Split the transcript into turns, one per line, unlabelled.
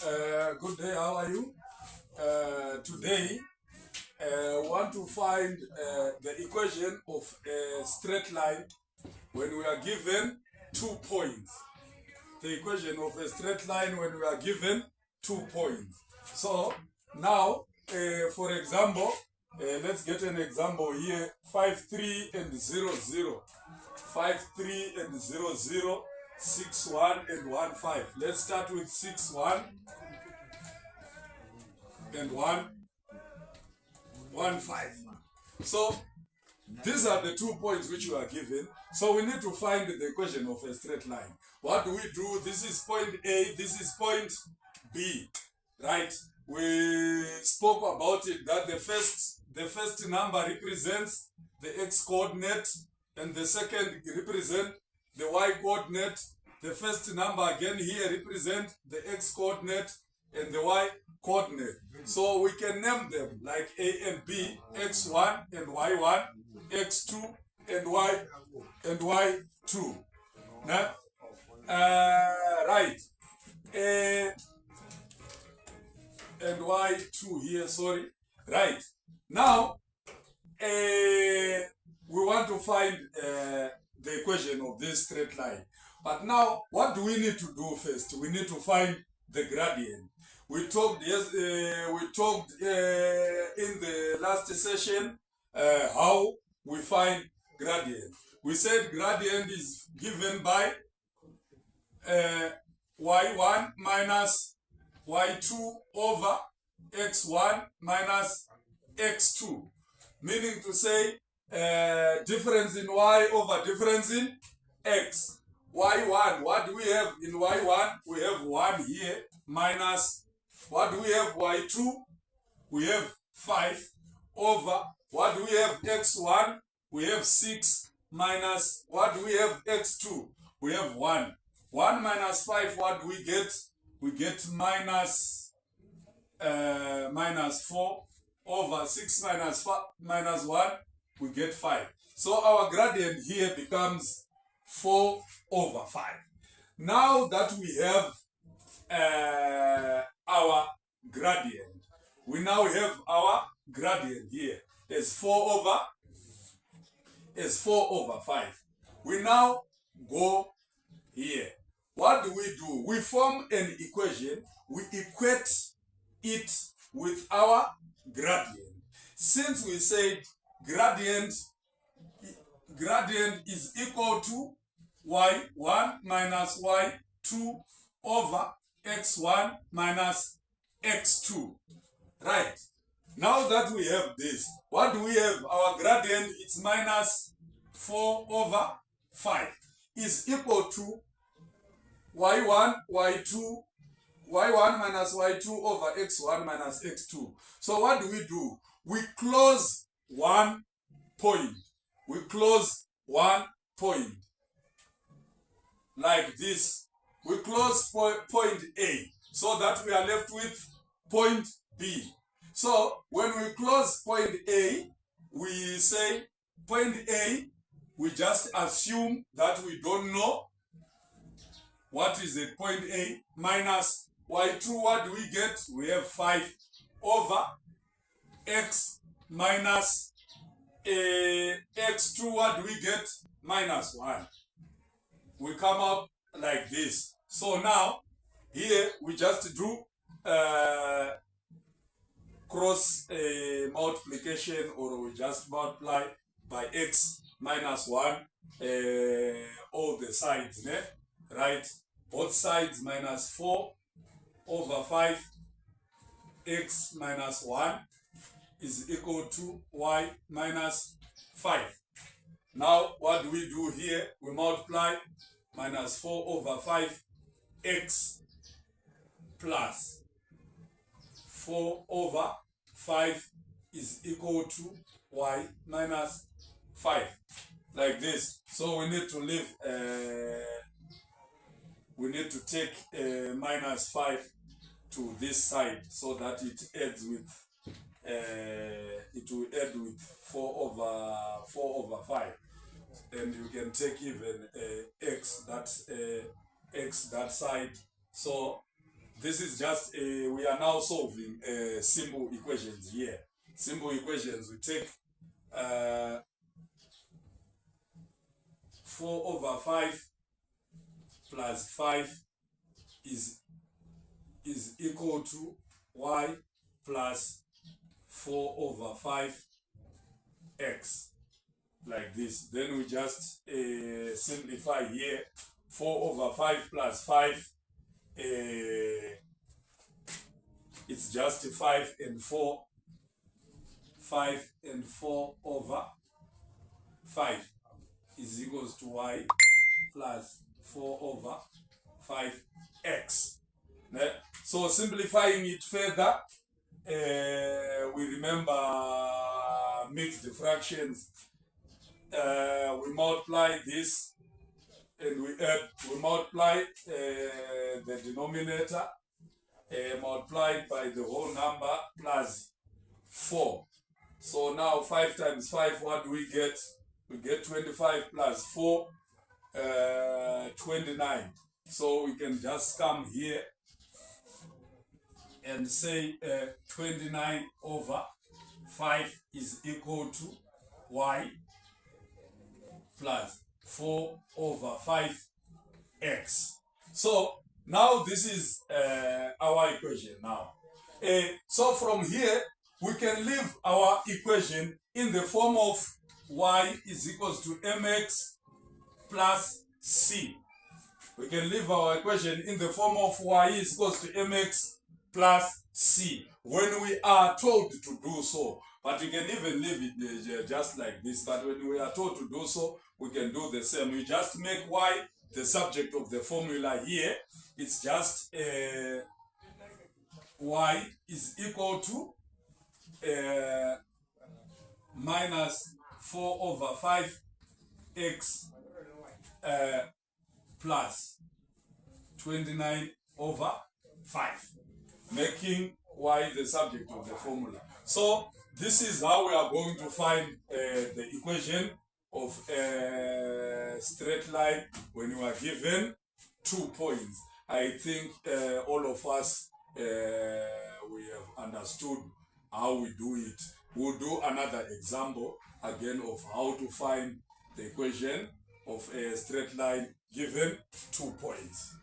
Good day, how are you? Today, want to find the equation of a straight line when we are given 2 points. The equation of a straight line when we are given 2 points. So now, for example, let's get an example here: 5, 3, and 0, 0. 5, 3, and 0, 0. 6, 1, and 1, 5. Let's start with 6, 1, and 1, 1, 5. So these are the 2 points which you are given. So we need to find the equation of a straight line. What do we do? This is point A, this is point B, right? We spoke about it, that the first number represents the x coordinate and the second represent the y coordinate. The first number again here represent the x coordinate and the y coordinate. So we can name them like A and B, x1 and y1, x2 and y2. Now, right. A and y2 here, sorry. Right. Now, we want to find the equation of this straight line. But now, what do we need to do first? We need to find the gradient. We talked in the last session how we find gradient. We said gradient is given by y1 minus y2 over x1 minus x2, meaning to say difference in y over difference in x. y1, what do we have in y1? We have 1 here minus, what do we have, y2? We have 5 over, what do we have, x1? We have 6 minus, what do we have, x2? We have 1. 1 minus 5, what do we get? We get minus 4 over 6 minus 1, we get 5. So our gradient here becomes 4 over 5. Now that we have our gradient, we now have our gradient here as 4 over 5. We now go here. What do? We form an equation. We equate it with our gradient. Since we said gradient is equal to y1 minus y2 over x1 minus x2. Right. Now that we have this, what do we have? Our gradient is minus 4 over 5 is equal to y1 minus y2 over x1 minus x2. So what do? We close one point. We close one point like this. We close point A so that we are left with point B. So when we close point A, we say point A, we just assume that we don't know what is the point A, minus y2, what do we get? We have 5 over x minus x2, what do we get? Minus 1. We come up like this. So now, here we just do cross multiplication, or we just multiply by x minus 1 all the sides, right? Both sides minus 4 over 5 x minus 1 is equal to y minus 5. Now what do we do here? We multiply minus 4 over 5 x plus 4 over 5 is equal to y minus 5, like this. So we need to leave we need to take minus 5 to this side so that it adds with it will add with 4 over 5, and you can take even x that side. So this is just we are now solving simple equations here. Simple equations, we take 4/5 plus 5 is equal to y plus 4/5x, like this. Then we just simplify here. 4/5 plus 5, it's just 5 and 4. 5 and 4/5 is equals to y plus 4/5x. So simplifying it further, we remember mixed fractions. We multiply this and we multiply the denominator multiplied by the whole number plus 4. So now 5 times 5, what do we get? We get 25 plus 4, 29. So we can just come here and say 29/5 is equal to y plus 4/5x. So now this is our equation now. So from here, we can leave our equation in the form of y is equals to mx plus c. We can leave our equation in the form of y is equals to mx plus c when we are told to do so. But we can even leave it just like this. But when we are told to do so, we can do the same. We just make y the subject of the formula here. It's just y is equal to minus 4/5x plus 29/5, making y the subject of the formula. So this is how we are going to find the equation of a straight line when you are given 2 points. I think all of us we have understood how we do it. We'll do another example again of how to find the equation of a straight line given 2 points.